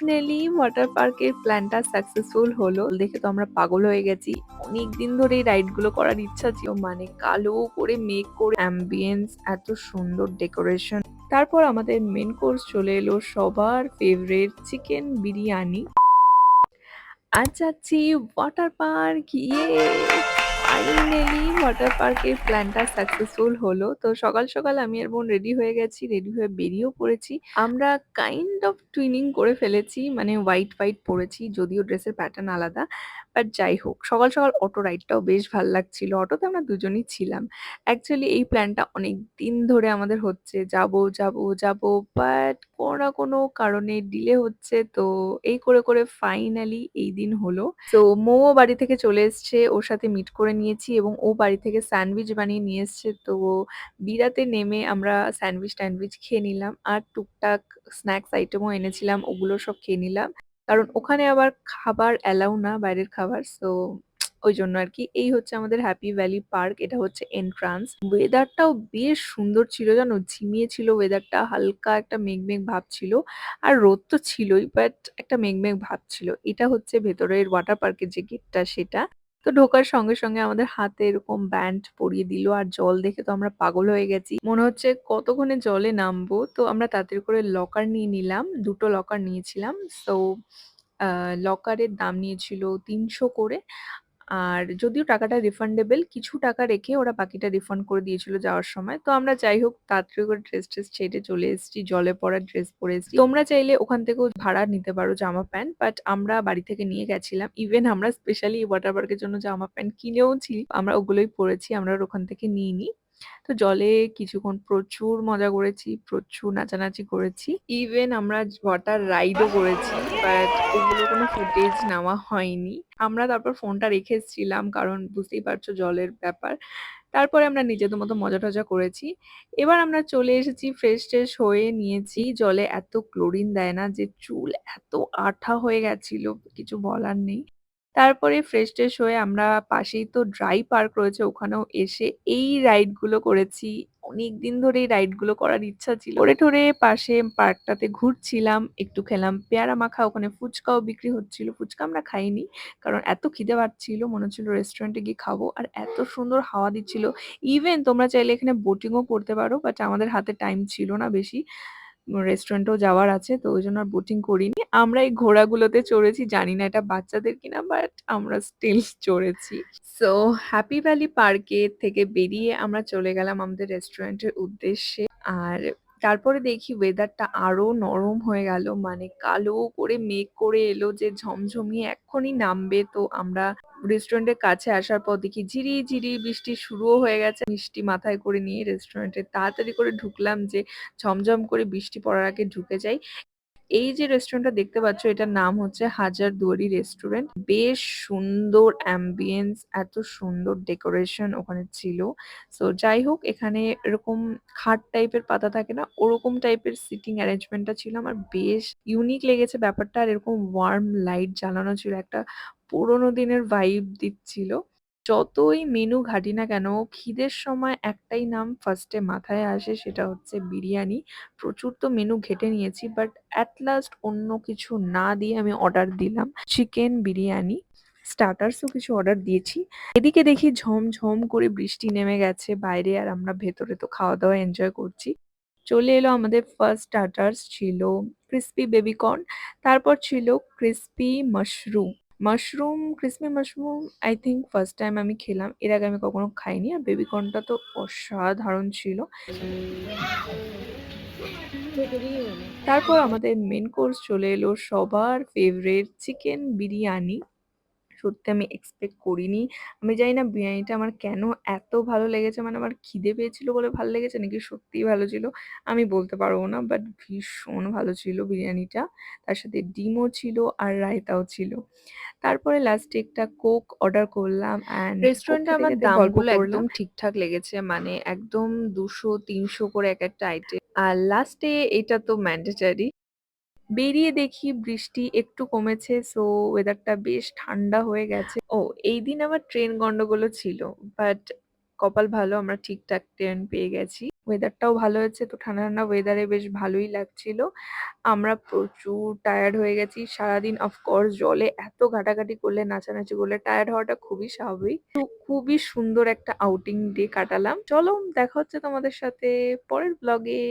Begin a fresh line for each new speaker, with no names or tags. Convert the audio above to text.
Finally water পার্কের প্ল্যানটা successful হলো দেখে তো আমরা পাগল হয়ে গেছি। অনেকদিন ধরে এই রাইড গুলো করার ইচ্ছা ছিল, মানে কালো করে মেক করে অ্যাম্বিয়েন্স, এত সুন্দর ডেকোরেশন। তারপর আমাদের মেন কোর্স চলে এলো, সবার ফেভারিট চিকেন বিরিয়ানি। আজ যাচ্ছি ওয়াটার পার্ক, ইয়ে! ফাইনালি ওয়াটার পার্কের প্ল্যানটা সাকসেসফুল হলো। তো সকাল সকাল আমি আর বোন রেডি হয়ে গেছি, রেডি হয়ে বেরিয়েও পড়েছি। আমরা কাইন্ড অফ টুইনিং করে ফেলেছি, মানে হোয়াইট হোয়াইট পরেছি, যদিও ড্রেসের প্যাটার্ন আলাদা। বাট যাই হোক, সকাল সকাল অটো রাইডটাও বেশ ভাল লাগছিল। অটোতে আমরা দুজনই ছিলাম। অ্যাকচুয়ালি এই প্ল্যানটা অনেক দিন ধরে আমাদের হচ্ছে, যাব যাব যাব, বাট কোনো না কোনো কারণে ডিলে হচ্ছে। তো এই করে করে ফাইনালি এই দিন হলো। তো মৌও বাড়ি থেকে চলে এসছে, ওর সাথে মিট করে নিয়েছি এবং ও বাড়ি থেকে স্যান্ডউইচ বানিয়ে নিয়ে এসছে। তো বিরাতে নেমে আমরা স্যান্ডউইচ ট্যান্ডউইচ খেয়ে নিলাম, আর টুকটাক স্ন্যাক্স আইটেমও এনেছিলাম, ওগুলো সব খেয়ে নিলাম। কারণ ওখানে আবার খাবার অ্যালাউ না, বাইরের খাবার। সো ওই জন্য আর কি। এই হচ্ছে আমাদের হ্যাপি ভ্যালি পার্ক, এটা হচ্ছে এন্ট্রান্স। ওয়েদারটাও বেশ সুন্দর ছিল, জানো, ঝিমিয়ে ছিল ওয়েদারটা, হালকা একটা মেঘ মেঘ ভাব ছিল। আর রোদ তো ছিলই, বাট একটা মেঘ মেঘ ভাব ছিল। এটা হচ্ছে ভেতরের ওয়াটার পার্কের যে গেটটা, সেটা। তো ঢোকার সঙ্গে সঙ্গে আমাদের হাতে এরকম ব্যান্ড পরিয়ে দিল, আর জল দেখে তো আমরা পাগল হয়ে গেছি, মনে হচ্ছে কতক্ষণে জলে নামবো। তো আমরা তাড়াতাড়ি করে লকার নিয়ে নিলাম, দুটো লকার নিয়েছিলাম। তো লকারের দাম নিয়েছিল ৩০০ করে। আর যদিও টাকাটা রিফান্ডেবল, কিছু টাকা রেখে ওরা বাকিটা রিফান্ড করে দিয়েছিল যাওয়ার সময়। তো আমরা যাই হোক তাড়াতাড়ি করে ড্রেস ট্রেস ছেড়ে চলে এসেছি, জলে পড়ার ড্রেস পরে এসেছি। তোমরা চাইলে ওখান থেকেও ভাড়া নিতে পারো জামা প্যান্ট, বাট আমরা বাড়ি থেকে নিয়ে গেছিলাম। ইভেন আমরা স্পেশালি ওয়াটার পার্কের জন্য জামা প্যান্ট কিনেওছি, আমরা ওগুলোই পরেছি, আমরা আর ওখান থেকে নিইনি। তো জলে কিছুক্ষণ প্রচুর মজা করেছি, প্রচুর নাচানাচি করেছি। ইভেন আমরা ওয়াটার রাইডও করেছি, বাট ওগুলো কোনো ফুটেজ নেওয়া হয়নি। আমরা তারপর ফোনটা রেখে এসেছিলাম, কারণ বুঝতেই পারছো জলের ব্যাপার। তারপরে আমরা নিজেদের মতো মজা টজা করেছি। এবার আমরা চলে এসেছি, ফ্রেশ ট্রেশ হয়ে নিয়েছি। জলে এত ক্লোরিন দেয় না যে চুল এত আঠা হয়ে গেছিল, কিছু বলার নেই। তারপরে ফ্রেশ ট্রেশ হয়ে আমরা, পাশেই তো ড্রাই পার্ক রয়েছে, ওখানেও এসে এই রাইড গুলো করেছি। অনেকদিন ধরে এই রাইড গুলো করার ইচ্ছা ছিল। করে ঠোরে পাশে পার্কটাতে ঘুরছিলাম, একটু খেলাম পেয়ারা মাখা, ওখানে ফুচকাও বিক্রি হচ্ছিল। ফুচকা আমরা খাইনি, কারণ এত খিদে পাচ্ছিল, মনে হচ্ছিল রেস্টুরেন্টে গিয়ে খাবো। আর এত সুন্দর হাওয়া দিচ্ছিল। ইভেন তোমরা চাইলে এখানে বোটিংও করতে পারো, বাট আমাদের হাতে টাইম ছিল না বেশি, রেস্টুরেন্টেও যাওয়ার আছে, তো ওই জন্য আর বোটিং করিনি। আমরা এই ঘোড়াগুলোতে চড়েছি, জানি না এটা বাচ্চাদের কিনা, বাট আমরা স্টিল চড়েছি। সো হ্যাপি ভ্যালি পার্কে থেকে বেরিয়ে আমরা চলে গেলাম আমাদের রেস্টুরেন্টের উদ্দেশ্যে। আর তারপরে দেখি ওয়েদারটা আরো নরম হয়ে গেল, মানে কালো করে মেঘ করে এলো যে ঝমঝমিয়ে এক্ষুনি নামবে। তো আমরা রেস্টুরেন্টের কাছে আসার পর দেখি ঝিরি ঝিরি বৃষ্টি শুরুও হয়ে গেছে। মিষ্টি মাথায় করে নিয়ে রেস্টুরেন্টে তাড়াতাড়ি করে ঢুকলাম, যে ঝমঝম করে বৃষ্টি পড়ার আগে ঢুকে যাই। এই যে রেস্টুরেন্টটা দেখতে পাচ্ছ, এটার নাম হচ্ছে হাজারদুয়ারি রেস্টুরেন্ট। বেশ সুন্দর অ্যাম্বিয়েন্স, এত সুন্দর ডেকোরেশন ওখানে ছিল। সো যাই হোক, এখানে এরকম খাট টাইপের পাতা থাকে না, ওরকম টাইপের সিটিং অ্যারেঞ্জমেন্টটা ছিল, আমার বেশ ইউনিক লেগেছে ব্যাপারটা। আর এরকম ওয়ার্ম লাইট জ্বালানো ছিল, একটা পুরোনো দিনের ভাইব দিচ্ছিল। যতই মেনু ঘাটি না কেন, খিদের সময় একটাই নাম ফার্স্টে মাথায় আসে, সেটা হচ্ছে বিরিয়ানি। প্রচুর তো মেনু ঘেটে নিয়েছি, বাট অ্যাট লাস্ট অন্য কিছু না দিয়ে আমি অর্ডার দিলাম চিকেন বিরিয়ানি। স্টার্টার্সও কিছু অর্ডার দিয়েছি। এদিকে দেখি ঝমঝম করে বৃষ্টি নেমে গেছে বাইরে, আর আমরা ভেতরে তো খাওয়া দাওয়া এনজয় করছি। চলে এলো আমাদের ফার্স্ট স্টার্টার্স, ছিল ক্রিস্পি বেবিকর্ন। তারপর ছিল crispy mushroom. Crispy mushroom I think first time আমি খেলাম, এর আগে আমি কখনো খাইনি। আর বেবিকর্নটা তো অসাধারণ ছিল। তারপর আমাদের মেন কোর্স চলে এলো, সবার ফেভারিট চিকেন বিরিয়ানি। সত্যি আমি এক্সপেক্ট করিনি। আমি জানি না বিরিয়ানিটা আমার কেন এত ভালো লেগেছে, মানে আমার খিদে পেয়েছিল বলে ভালো লেগেছে নাকি সত্যিই ভালো ছিল আমি বলতে পারবো না, বাট ভীষণ ভালো ছিল বিরিয়ানিটা। তার সাথে ডিমও ছিল আর রায়তাও ছিল। তারপরে লাস্টে একটা কোক অর্ডার করলাম, অ্যান্ড রেস্টুরেন্টে আমার দামগুলো একদম ঠিকঠাক লেগেছে, মানে একদম 200-300 করে এক একটা আইটেম। আর লাস্টে এটা তো ম্যান্ডেটারি। বেরিয়ে দেখি বৃষ্টি একটু কমেছে, সো ওয়েদারটা বেশ ঠান্ডা হয়ে গেছে। ও, এই দিন আমার ট্রেন গন্ডগোলও ছিল, বাট কপাল ভালো আমরা ঠিকঠাক ট্রেন পেয়ে গেছি। ওয়েদারটাও ভালো হয়েছে তো ঠান্ডা, ঠান্ডা ওয়েদারে বেশ ভালোই লাগছিল। আমরা প্রচুর টায়ার্ড হয়ে গেছি। সারাদিন অফ কোর্স জলে এত ঘাটাঘাটি করলে, নাচানাচি করলে টায়ার্ড হওয়াটা খুবই স্বাভাবিক। তো খুবই সুন্দর একটা আউটিং ডে কাটালাম। চলো দেখা হচ্ছে তোমাদের সাথে পরের ব্লগে।